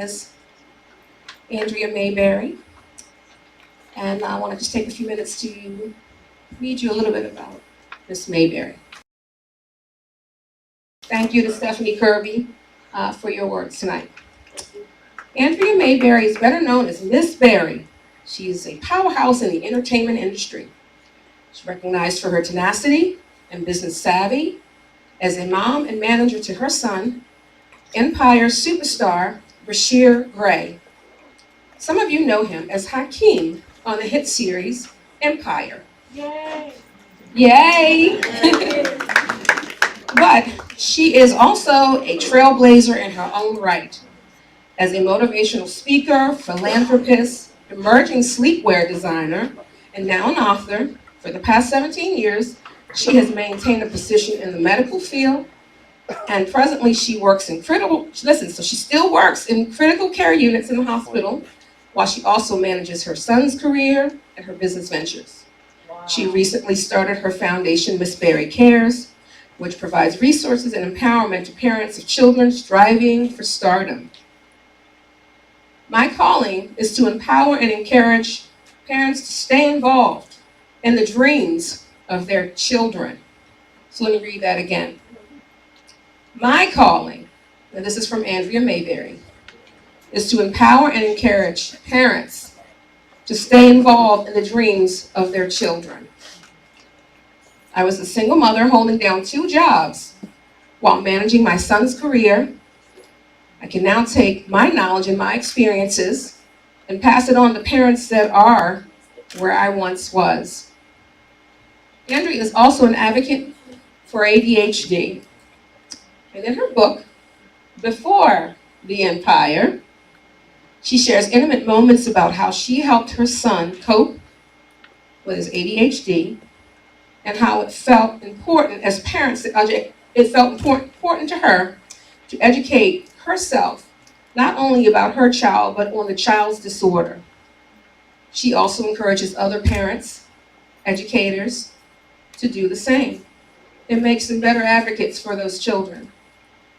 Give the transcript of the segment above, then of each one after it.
As Andria Mayberry, and I want to just take a few minutes to read you a little bit about Miss Mayberry. Thank you to Stephanie Kirby for your words tonight. Andrea Mayberry is better known as Miss Berry. She is a powerhouse in the entertainment industry. She's recognized for her tenacity and business savvy as a mom and manager to her son, Empire superstar Bashir Gray. Some of you know him as Hakeem on the hit series Empire. Yay! Yay! But she is also a trailblazer in her own right. As a motivational speaker, philanthropist, emerging sleepwear designer, and now an author, for the past 17 years, she has maintained a position in the medical field, and presently she works in she still works in critical care units in the hospital, while she also manages her son's career and her business ventures. Wow. She recently started her foundation, Miss Berry Cares, which provides resources and empowerment to parents of children striving for stardom. My calling is to empower and encourage parents to stay involved in the dreams of their children. So let me read that again. My calling, and this is from Andria Mayberry, is to empower and encourage parents to stay involved in the dreams of their children. I was a single mother holding down 2 jobs while managing my son's career. I can now take my knowledge and my experiences and pass it on to parents that are where I once was. Andrea is also an advocate for ADHD. And in her book, Before the Empire, she shares intimate moments about how she helped her son cope with his ADHD and how it felt important as parents, it felt important to her to educate herself, not only about her child, but on the child's disorder. She also encourages other parents, educators, to do the same. It makes them better advocates for those children.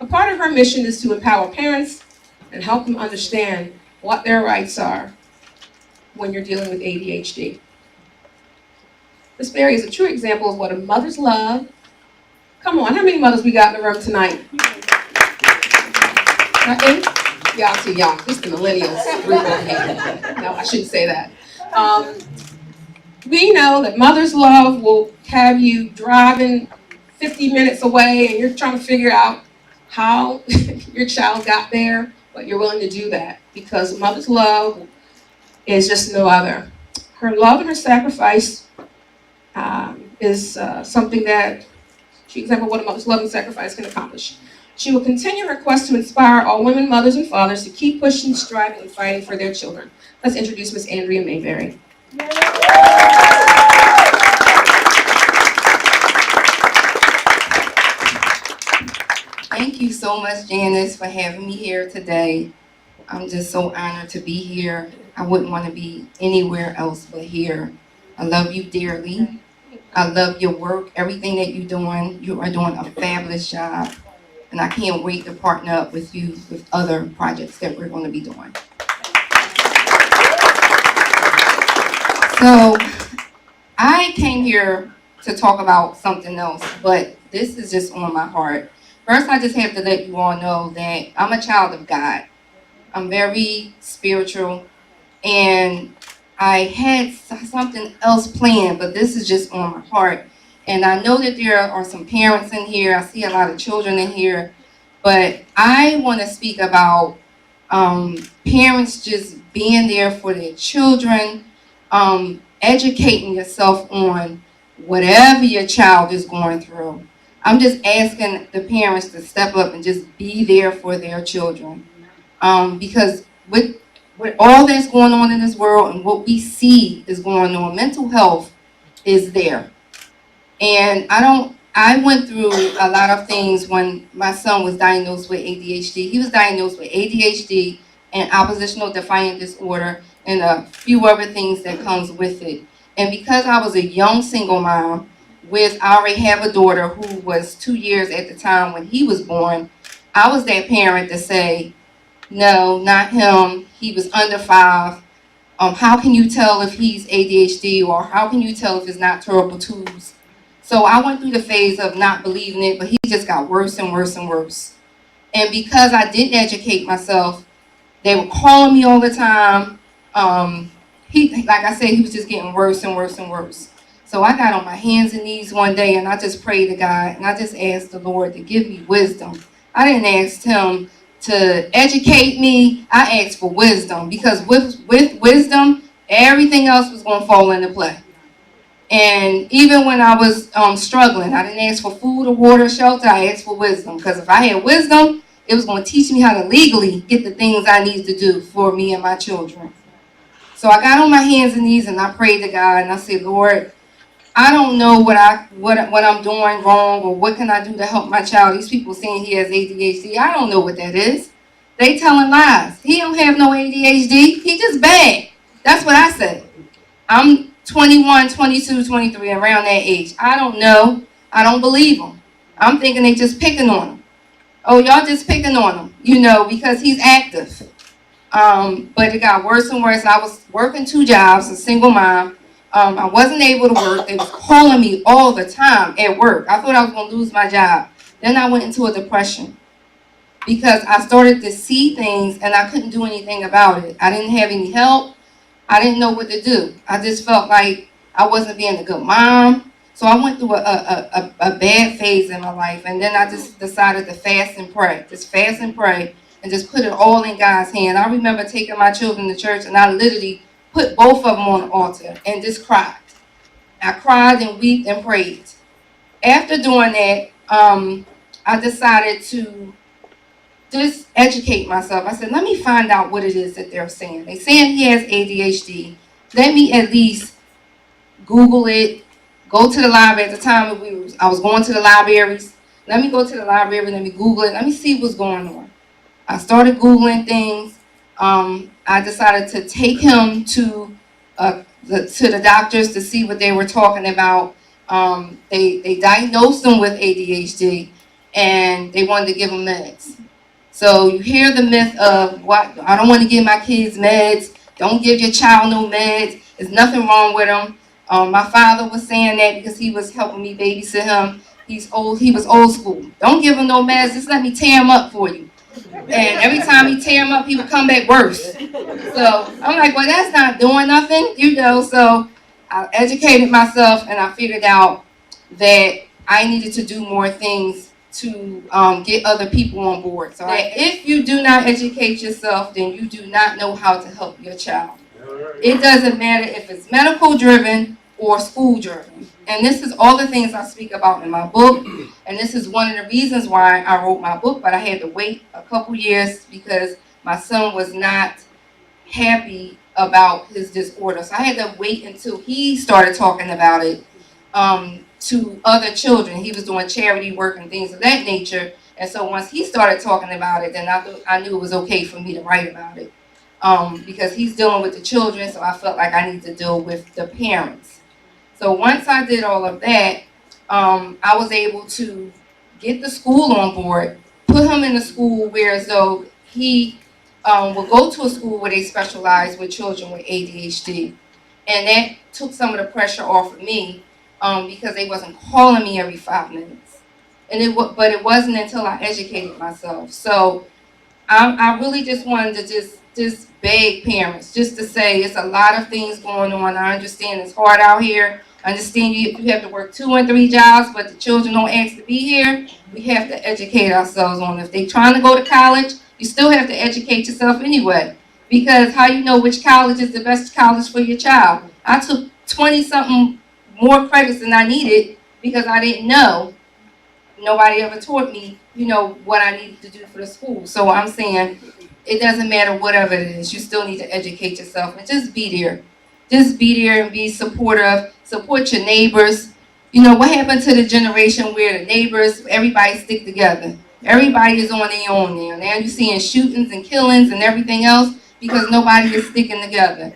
A part of her mission is to empower parents and help them understand what their rights are when you're dealing with ADHD. Miss Berry is a true example of what a mother's love. Come on, how many mothers we got in the room tonight? Y'all too young. This is the millennials group over here. No, I shouldn't say that. We know that mother's love will have you driving 50 minutes away and you're trying to figure out how your child got there, but you're willing to do that because mother's love is just no other. Her love and her sacrifice is something that she example what a mother's love and sacrifice can accomplish. She will continue her quest to inspire all women, mothers, and fathers to keep pushing, striving, and fighting for their children. Let's introduce Miss Andria Mayberry. Thank you so much, Janice, for having me here today. I'm just so honored to be here. I wouldn't want to be anywhere else but here. I love you dearly. I love your work, everything that you're doing. You are doing a fabulous job. And I can't wait to partner up with you with other projects that we're going to be doing. So I came here to talk about something else, but this is just on my heart. First, I just have to let you all know that I'm a child of God. I'm very spiritual, and I had something else planned, but this is just on my heart. And I know that there are some parents in here. I see a lot of children in here. But I want to speak about parents just being there for their children, educating yourself on whatever your child is going through. I'm just asking the parents to step up and just be there for their children. Because with all that's going on in this world and what we see is going on, mental health is there. And I went through a lot of things when my son was diagnosed with ADHD. He was diagnosed with ADHD and oppositional defiant disorder and a few other things that comes with it. And because I was a young single mom I already have a daughter who was 2 years at the time when he was born, I was that parent to say, No, not him. He was under 5. How can you tell if he's ADHD, or how can you tell if it's not terrible twos? So I went through the phase of not believing it, but he just got worse and worse and worse. And because I didn't educate myself, they were calling me all the time. Like I said, he was just getting worse and worse and worse. So I got on my hands and knees one day and I just prayed to God and I just asked the Lord to give me wisdom. I didn't ask him to educate me. I asked for wisdom, because with wisdom, everything else was going to fall into play. And even when I was struggling, I didn't ask for food or water, or shelter. I asked for wisdom, because if I had wisdom, it was going to teach me how to legally get the things I need to do for me and my children. So I got on my hands and knees and I prayed to God and I said, Lord, I don't know what I'm doing wrong, or what can I do to help my child. These people saying he has ADHD. I don't know what that is. They telling lies. He don't have no ADHD. He just bad. That's what I said. I'm 21, 22, 23, around that age. I don't know. I don't believe them. I'm thinking they just picking on him. Oh, y'all just picking on him, because he's active. But it got worse and worse. I was working 2 jobs, a single mom. I wasn't able to work. They was calling me all the time at work. I thought I was going to lose my job. Then I went into a depression because I started to see things and I couldn't do anything about it. I didn't have any help. I didn't know what to do. I just felt like I wasn't being a good mom. So I went through a bad phase in my life. And then I just decided to fast and pray. Just fast and pray and just put it all in God's hand. I remember taking my children to church and I literally put both of them on the altar and just cried. I cried and wept and prayed. After doing that, I decided to just educate myself. I said, let me find out what it is that they're saying. They're saying he has ADHD. Let me at least Google it, go to the library. At the time, I was going to the libraries. Let me go to the library, let me Google it, let me see what's going on. I started Googling things. I decided to take him to the doctors to see what they were talking about. They diagnosed him with ADHD, and they wanted to give him meds. So you hear the myth of, what, I don't want to give my kids meds. Don't give your child no meds. There's nothing wrong with them. My father was saying that because he was helping me babysit him. He's old. He was old school. Don't give him no meds. Just let me tear him up for you. And every time he tear him up, he would come back worse. So I'm like, well, that's not doing nothing. So I educated myself and I figured out that I needed to do more things to get other people on board. So if you do not educate yourself, then you do not know how to help your child. It doesn't matter if it's medical driven or school driven. And this is all the things I speak about in my book. And this is one of the reasons why I wrote my book, but I had to wait a couple years because my son was not happy about his disorder. So I had to wait until he started talking about it to other children. He was doing charity work and things of that nature. And so once he started talking about it, then I knew it was okay for me to write about it. Because he's dealing with the children, so I felt like I need to deal with the parents. So once I did all of that, I was able to get the school on board, put him in a school where as though he will go to a school where they specialize with children with ADHD. And that took some of the pressure off of me because they wasn't calling me every 5 minutes. But it wasn't until I educated myself. So I really just wanted to just beg parents just to say it's a lot of things going on. I understand it's hard out here. I understand you have to work 2 and 3 jobs, but the children don't ask to be here. We have to educate ourselves on it. If they're trying to go to college, you still have to educate yourself anyway. Because how you know which college is the best college for your child? I took 20-something more credits than I needed because I didn't know. Nobody ever taught me, what I needed to do for the school. So I'm saying it doesn't matter whatever it is. You still need to educate yourself and just be there. Just be there and be supportive. Support your neighbors. What happened to the generation where the neighbors, everybody stick together? Everybody is on their own now. Now you're seeing shootings and killings and everything else because nobody is sticking together.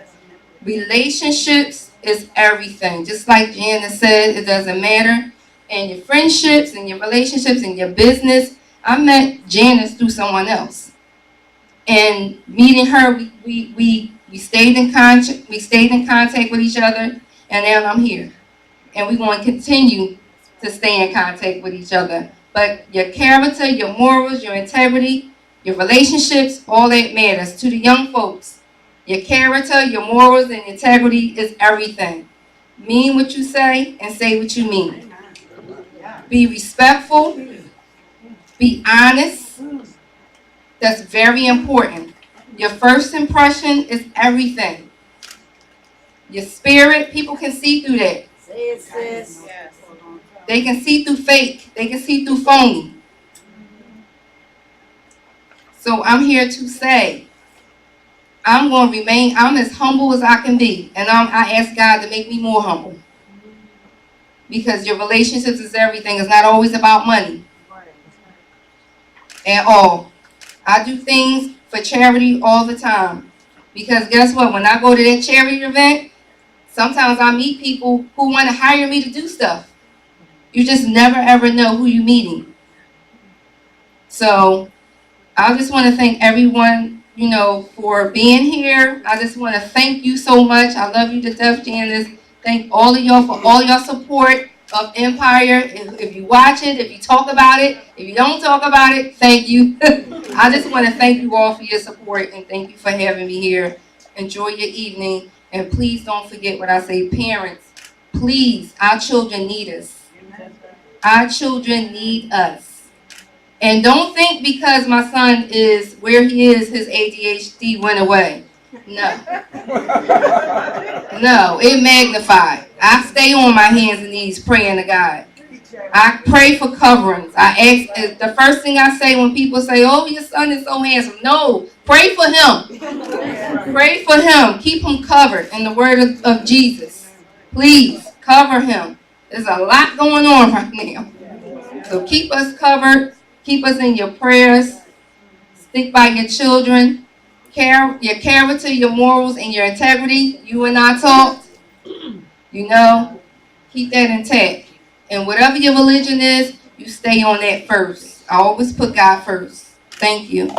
Relationships is everything. Just like Janice said, it doesn't matter. And your friendships and your relationships and your business. I met Janice through someone else. And meeting her, we stayed in contact. We stayed in contact with each other, and now I'm here, and we're going to continue to stay in contact with each other. But your character, your morals, your integrity, your relationships, all that matters to the young folks. Your character, your morals, and integrity is everything. Mean what you say and say what you mean. Be respectful. Be honest. That's very important. Your first impression is everything. Your spirit, people can see through that. They can see through fake. They can see through phony. So I'm here to say, I'm going to remain, I'm as humble as I can be. And I ask God to make me more humble. Because your relationships is everything. It's not always about money. At all. I do things for charity all the time. Because guess what? When I go to that charity event, sometimes I meet people who want to hire me to do stuff. You just never ever know who you're meeting. So I just want to thank everyone, for being here. I just want to thank you so much. I love you to death, Janice. Thank all of y'all for all your support of Empire. If you watch it, if you talk about it, if you don't talk about it, thank you. I just want to thank you all for your support and thank you for having me here. Enjoy your evening. And please don't forget what I say, parents. Please, our children need us. Our children need us. And don't think because my son is where he is, his ADHD went away. No. No, it magnified. I stay on my hands and knees praying to God. I pray for coverings. I ask, the first thing I say when people say, oh, your son is so handsome. No, pray for him. Pray for him. Keep him covered in the word of Jesus. Please, cover him. There's a lot going on right now. So keep us covered. Keep us in your prayers. Stick by your children. Your character, your morals, and your integrity. You and I talked. Keep that intact. And whatever your religion is, you stay on that first. I always put God first. Thank you.